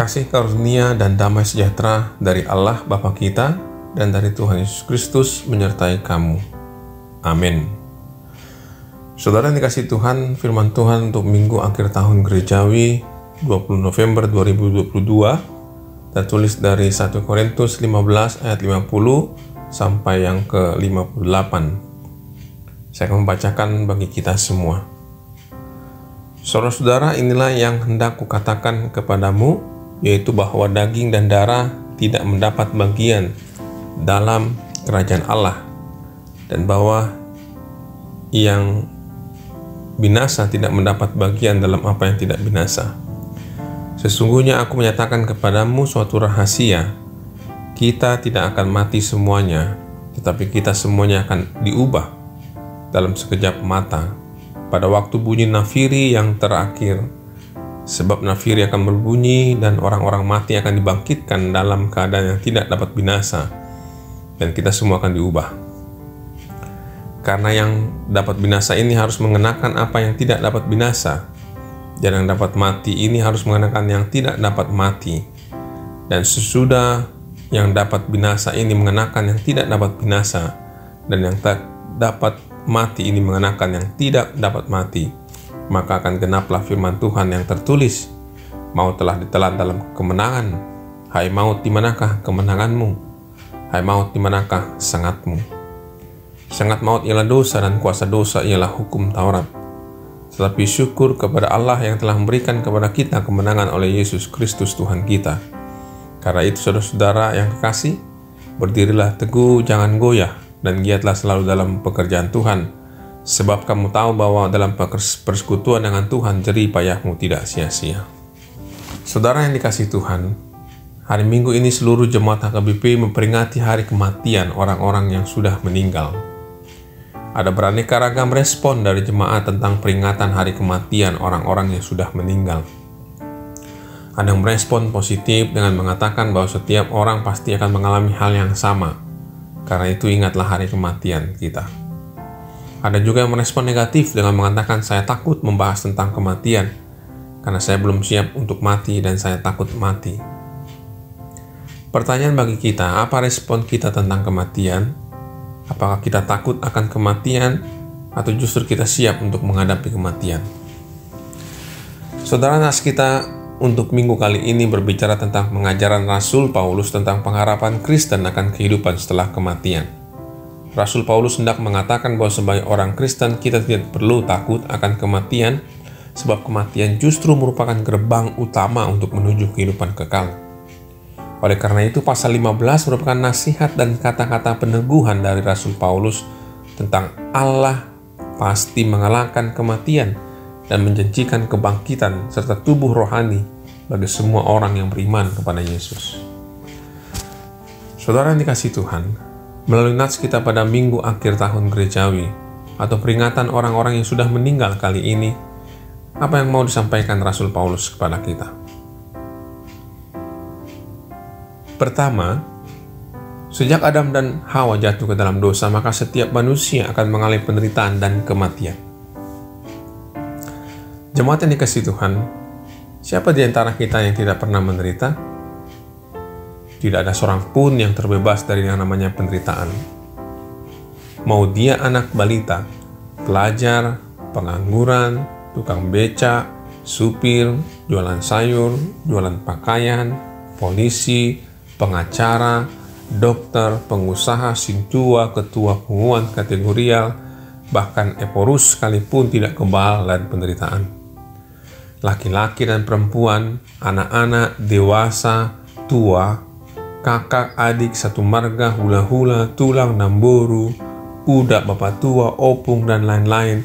Kasih karunia dan damai sejahtera dari Allah Bapa kita dan dari Tuhan Yesus Kristus menyertai kamu. Amin. Saudara yang dikasihi Tuhan, firman Tuhan untuk minggu akhir tahun gerejawi 20 November 2022 tertulis dari 1 Korintus 15 ayat 50 sampai yang ke-58. Saya akan membacakan bagi kita semua. Saudara-saudara, inilah yang hendak kukatakan kepadamu, yaitu bahwa daging dan darah tidak mendapat bagian dalam kerajaan Allah, dan bahwa yang binasa tidak mendapat bagian dalam apa yang tidak binasa. Sesungguhnya aku menyatakan kepadamu suatu rahasia, kita tidak akan mati semuanya, tetapi kita semuanya akan diubah dalam sekejap mata, pada waktu bunyi nafiri yang terakhir. Sebab nafiri akan berbunyi dan orang-orang mati akan dibangkitkan dalam keadaan yang tidak dapat binasa, dan kita semua akan diubah. Karena yang dapat binasa ini harus mengenakan apa yang tidak dapat binasa, dan yang dapat mati ini harus mengenakan yang tidak dapat mati. Dan sesudah yang dapat binasa ini mengenakan yang tidak dapat binasa, dan yang tak dapat mati ini mengenakan yang tidak dapat mati, maka akan genaplah firman Tuhan yang tertulis, maut telah ditelan dalam kemenangan. Hai maut, di manakah kemenanganmu? Hai maut, di manakah sengatmu? Sengat maut ialah dosa, dan kuasa dosa ialah hukum Taurat. Tetapi syukur kepada Allah yang telah memberikan kepada kita kemenangan oleh Yesus Kristus Tuhan kita. Karena itu saudara-saudara yang kekasih, berdirilah teguh, jangan goyah, dan giatlah selalu dalam pekerjaan Tuhan. Sebab kamu tahu bahwa dalam persekutuan dengan Tuhan jerih payahmu tidak sia-sia. Saudara yang dikasihi Tuhan, hari Minggu ini seluruh jemaat HKBP memperingati hari kematian orang-orang yang sudah meninggal. Ada beraneka ragam respon dari jemaat tentang peringatan hari kematian orang-orang yang sudah meninggal. Ada yang merespon positif dengan mengatakan bahwa setiap orang pasti akan mengalami hal yang sama. Karena itu ingatlah hari kematian kita. Ada juga yang merespon negatif dengan mengatakan saya takut membahas tentang kematian karena saya belum siap untuk mati dan saya takut mati. Pertanyaan bagi kita, apa respon kita tentang kematian? Apakah kita takut akan kematian atau justru kita siap untuk menghadapi kematian? Saudara, nas kita untuk minggu kali ini berbicara tentang pengajaran Rasul Paulus tentang pengharapan Kristen akan kehidupan setelah kematian. Rasul Paulus hendak mengatakan bahwa sebagai orang Kristen kita tidak perlu takut akan kematian, sebab kematian justru merupakan gerbang utama untuk menuju kehidupan kekal. Oleh karena itu pasal 15 merupakan nasihat dan kata-kata peneguhan dari Rasul Paulus tentang Allah pasti mengalahkan kematian dan menjanjikan kebangkitan serta tubuh rohani bagi semua orang yang beriman kepada Yesus. Saudara yang dikasihi Tuhan, melalui nats kita pada minggu akhir tahun gerejawi atau peringatan orang-orang yang sudah meninggal kali ini, apa yang mau disampaikan Rasul Paulus kepada kita? Pertama, sejak Adam dan Hawa jatuh ke dalam dosa, maka setiap manusia akan mengalami penderitaan dan kematian. Jemaat yang dikasihi Tuhan, siapa di antara kita yang tidak pernah menderita? Tidak ada seorang pun yang terbebas dari yang namanya penderitaan. Mau dia anak balita, pelajar, pengangguran, tukang beca, supir, jualan sayur, jualan pakaian, polisi, pengacara, dokter, pengusaha, sintua, ketua pengumuman kategorial, bahkan eporus sekalipun tidak kebal dan penderitaan. Laki-laki dan perempuan, anak-anak, dewasa, tua, kakak, adik, satu marga, hula-hula, tulang, namboru, budak, bapak tua, opung, dan lain-lain,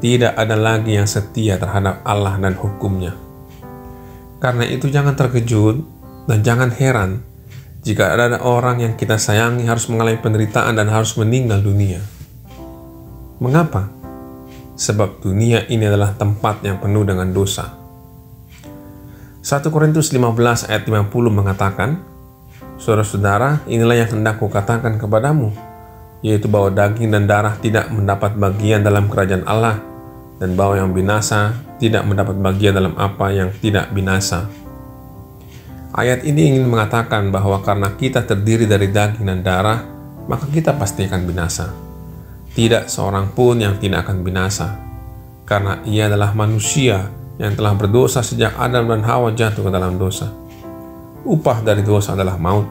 tidak ada lagi yang setia terhadap Allah dan hukumnya. Karena itu jangan terkejut dan jangan heran jika ada orang yang kita sayangi harus mengalami penderitaan dan harus meninggal dunia. Mengapa? Sebab dunia ini adalah tempat yang penuh dengan dosa. 1 Korintus 15 ayat 50 mengatakan, saudara-saudara, inilah yang hendak kukatakan kepadamu, yaitu bahwa daging dan darah tidak mendapat bagian dalam kerajaan Allah, dan bahwa yang binasa tidak mendapat bagian dalam apa yang tidak binasa. Ayat ini ingin mengatakan bahwa karena kita terdiri dari daging dan darah, maka kita pasti akan binasa. Tidak seorang pun yang tidak akan binasa, karena ia adalah manusia yang telah berdosa sejak Adam dan Hawa jatuh ke dalam dosa. Upah dari dosa adalah maut.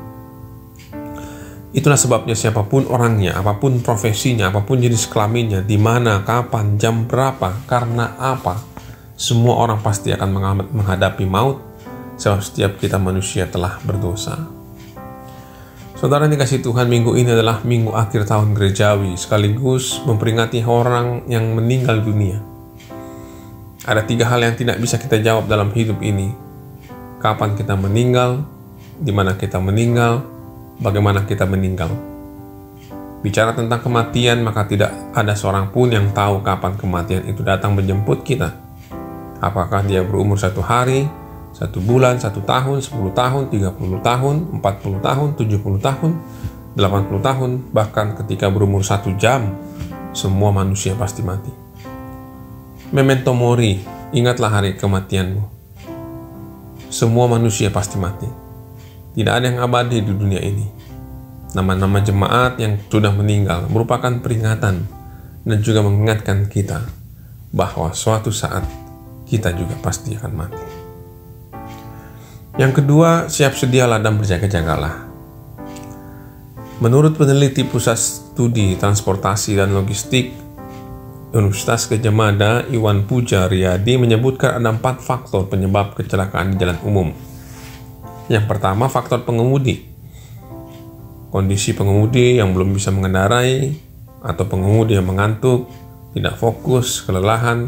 Itulah sebabnya siapapun orangnya, apapun profesinya, apapun jenis kelaminnya, di mana, kapan, jam berapa, karena apa, semua orang pasti akan menghadapi maut, sebab setiap kita manusia telah berdosa. Saudara yang dikasihi Tuhan, minggu ini adalah minggu akhir tahun gerejawi, sekaligus memperingati orang yang meninggal dunia. Ada 3 hal yang tidak bisa kita jawab dalam hidup ini. Kapan kita meninggal, di mana kita meninggal, bagaimana kita meninggal. Bicara tentang kematian, maka tidak ada seorang pun yang tahu kapan kematian itu datang menjemput kita. Apakah dia berumur 1 hari, 1 bulan, 1 tahun, 10 tahun, 30 tahun, 40 tahun, 70 tahun, 80 tahun, bahkan ketika berumur 1 jam, semua manusia pasti mati. Memento mori, ingatlah hari kematianmu. Semua manusia pasti mati. Tidak ada yang abadi di dunia ini. Nama-nama jemaat yang sudah meninggal merupakan peringatan dan juga mengingatkan kita bahwa suatu saat kita juga pasti akan mati. Yang kedua, siap sedialah dan berjaga-jagalah. Menurut peneliti Pusat Studi Transportasi dan Logistik Universitas Gadjah Mada, Iwan Puja Riyadi menyebutkan ada 4 faktor penyebab kecelakaan di jalan umum. Yang pertama, faktor pengemudi. Kondisi pengemudi yang belum bisa mengendarai, atau pengemudi yang mengantuk, tidak fokus, kelelahan,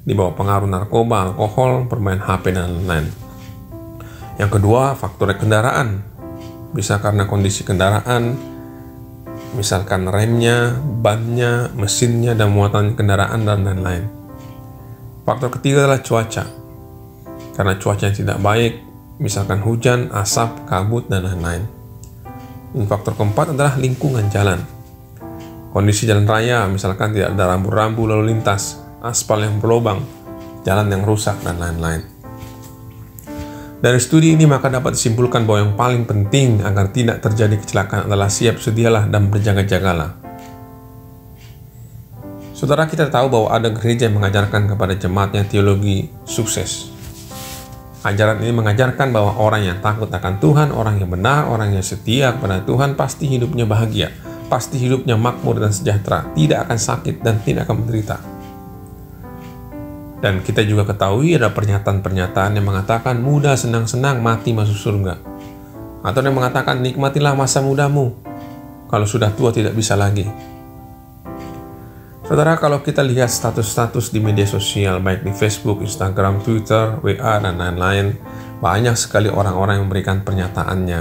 di bawah pengaruh narkoba, alkohol, bermain HP, dan lain-lain. Yang kedua, faktor kendaraan. Bisa karena kondisi kendaraan, misalkan remnya, bannya, mesinnya, dan muatan kendaraan, dan lain-lain. Faktor ketiga adalah cuaca. Karena cuaca yang tidak baik, misalkan hujan, asap, kabut, dan lain-lain. Dan faktor keempat adalah lingkungan jalan. Kondisi jalan raya, misalkan tidak ada rambu-rambu lalu lintas, aspal yang berlubang, jalan yang rusak, dan lain-lain. Dari studi ini maka dapat disimpulkan bahwa yang paling penting agar tidak terjadi kecelakaan adalah siap sedialah dan berjaga-jagalah. Saudara, kita tahu bahwa ada gereja yang mengajarkan kepada jemaatnya teologi sukses. Ajaran ini mengajarkan bahwa orang yang takut akan Tuhan, orang yang benar, orang yang setia kepada Tuhan pasti hidupnya bahagia, pasti hidupnya makmur dan sejahtera, tidak akan sakit dan tidak akan menderita. Dan kita juga ketahui ada pernyataan-pernyataan yang mengatakan muda senang-senang, mati masuk surga. Atau yang mengatakan nikmatilah masa mudamu, kalau sudah tua tidak bisa lagi. Saudara, kalau kita lihat status-status di media sosial, baik di Facebook, Instagram, Twitter, WA, dan lain-lain, banyak sekali orang-orang yang memberikan pernyataannya,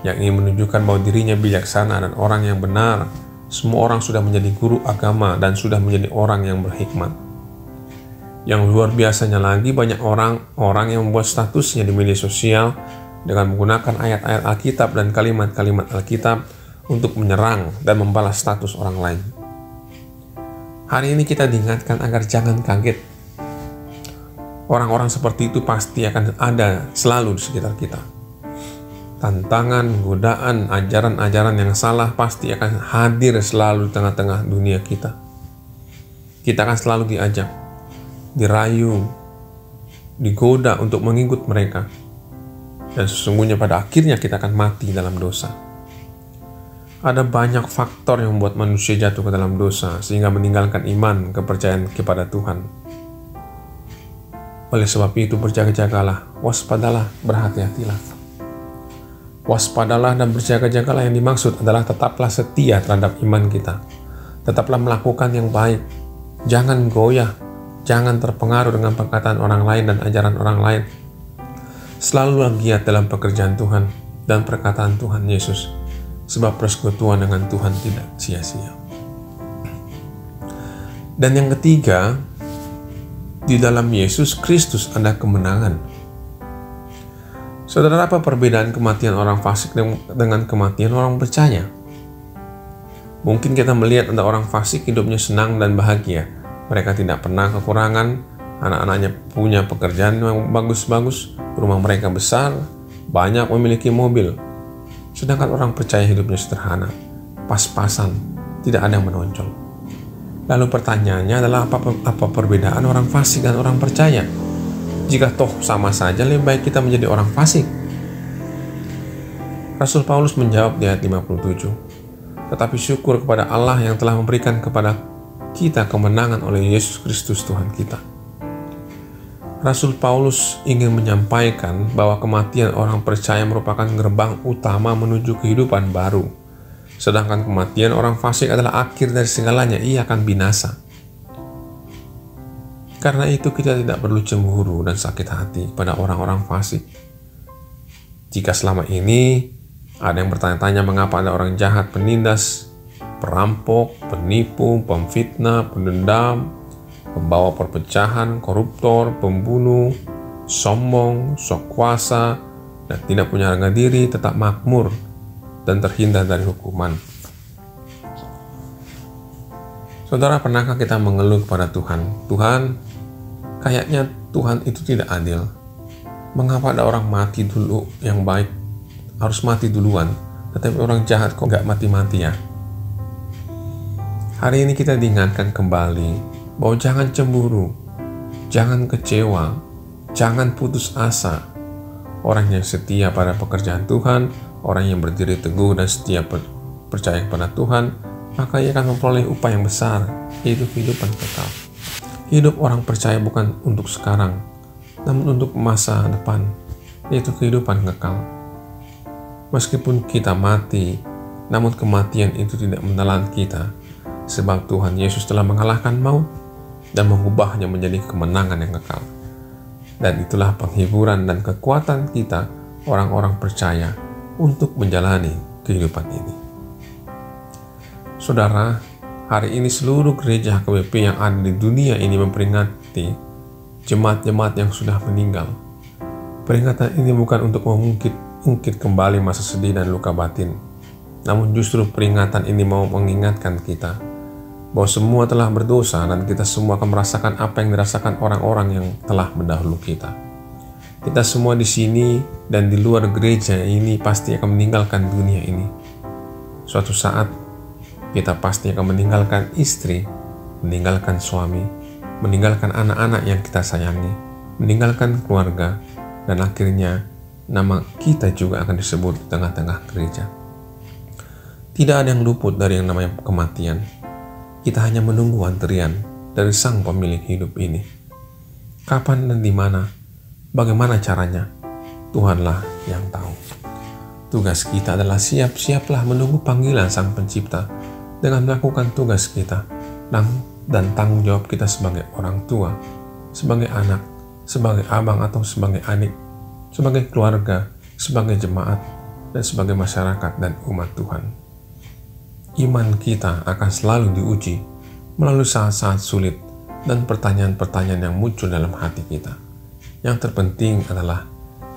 yang ingin menunjukkan bahwa dirinya bijaksana dan orang yang benar. Semua orang sudah menjadi guru agama dan sudah menjadi orang yang berhikmat. Yang luar biasanya lagi, banyak orang yang membuat statusnya di media sosial dengan menggunakan ayat-ayat Alkitab dan kalimat-kalimat Alkitab untuk menyerang dan membalas status orang lain. Hari ini kita diingatkan agar jangan kaget. Orang-orang seperti itu pasti akan ada selalu di sekitar kita. Tantangan, godaan, ajaran-ajaran yang salah pasti akan hadir selalu di tengah-tengah dunia kita. Kita akan selalu diajak, dirayu, digoda untuk mengikut mereka. Dan sesungguhnya pada akhirnya kita akan mati dalam dosa. Ada banyak faktor yang membuat manusia jatuh ke dalam dosa sehingga meninggalkan iman, kepercayaan kepada Tuhan. Oleh sebab itu berjaga-jagalah, waspadalah, berhati-hatilah. Waspadalah dan berjaga-jagalah yang dimaksud adalah tetaplah setia terhadap iman kita. Tetaplah melakukan yang baik. Jangan goyah, jangan terpengaruh dengan perkataan orang lain dan ajaran orang lain. Selalulah giat dalam pekerjaan Tuhan dan perkataan Tuhan Yesus. Sebab persekutuan dengan Tuhan tidak sia-sia. Dan yang ketiga, di dalam Yesus Kristus ada kemenangan. Saudara, apa perbedaan kematian orang fasik dengan kematian orang percaya? Mungkin kita melihat ada orang fasik hidupnya senang dan bahagia. Mereka tidak pernah kekurangan, anak-anaknya punya pekerjaan yang bagus-bagus, rumah mereka besar, banyak memiliki mobil, sedangkan orang percaya hidupnya sederhana, pas-pasan, tidak ada yang menonjol. Lalu pertanyaannya adalah apa perbedaan orang fasik dan orang percaya? Jika toh sama saja, lebih baik kita menjadi orang fasik. Rasul Paulus menjawab di ayat 57, tetapi syukur kepada Allah yang telah memberikan kepada kita kemenangan oleh Yesus Kristus Tuhan kita. Rasul Paulus ingin menyampaikan bahwa kematian orang percaya merupakan gerbang utama menuju kehidupan baru, sedangkan kematian orang fasik adalah akhir dari segalanya, ia akan binasa. Karena itu kita tidak perlu cemburu dan sakit hati pada orang-orang fasik. Jika selama ini ada yang bertanya-tanya mengapa ada orang jahat, penindas, perampok, penipu, pemfitnah, pendendam, pembawa perpecahan, koruptor, pembunuh, sombong, sok kuasa, dan tidak punya harga diri, tetap makmur dan terhindar dari hukuman. Saudara, pernahkah kita mengeluh kepada Tuhan? Tuhan, kayaknya Tuhan itu tidak adil. Mengapa ada orang mati dulu yang baik harus mati duluan, tetapi orang jahat kok nggak mati-mati ya? Hari ini kita diingatkan kembali bahwa jangan cemburu, jangan kecewa, jangan putus asa. Orang yang setia pada pekerjaan Tuhan, orang yang berdiri teguh dan setia percaya kepada Tuhan, maka ia akan memperoleh upah yang besar, yaitu kehidupan kekal. Hidup orang percaya bukan untuk sekarang, namun untuk masa depan, yaitu kehidupan kekal. Meskipun kita mati, namun kematian itu tidak menelan kita, sebab Tuhan Yesus telah mengalahkan maut dan mengubahnya menjadi kemenangan yang kekal. Dan itulah penghiburan dan kekuatan kita, orang-orang percaya, untuk menjalani kehidupan ini. Saudara, hari ini seluruh gereja HKBP yang ada di dunia ini memperingati jemaat-jemaat yang sudah meninggal. Peringatan ini bukan untuk mengungkit kembali masa sedih dan luka batin, namun justru peringatan ini mau mengingatkan kita bahwa semua telah berdosa dan kita semua akan merasakan apa yang dirasakan orang-orang yang telah mendahulu kita. Kita semua di sini dan di luar gereja ini pasti akan meninggalkan dunia ini. Suatu saat kita pasti akan meninggalkan istri, meninggalkan suami, meninggalkan anak-anak yang kita sayangi, meninggalkan keluarga, dan akhirnya nama kita juga akan disebut di tengah-tengah gereja. Tidak ada yang luput dari yang namanya kematian. Kita hanya menunggu antrian dari Sang Pemilik hidup ini. Kapan dan di mana, bagaimana caranya, Tuhanlah yang tahu. Tugas kita adalah siap-siaplah menunggu panggilan Sang Pencipta dengan melakukan tugas kita dan tanggung jawab kita sebagai orang tua, sebagai anak, sebagai abang atau sebagai adik, sebagai keluarga, sebagai jemaat, dan sebagai masyarakat dan umat Tuhan. Iman kita akan selalu diuji melalui saat-saat sulit dan pertanyaan-pertanyaan yang muncul dalam hati kita. Yang terpenting adalah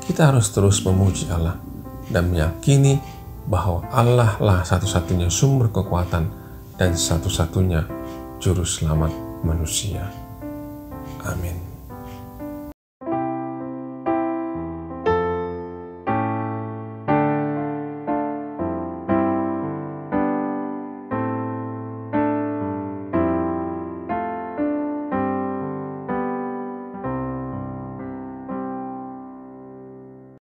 kita harus terus memuji Allah dan meyakini bahwa Allah lah satu-satunya sumber kekuatan dan satu-satunya juru selamat manusia. Amin.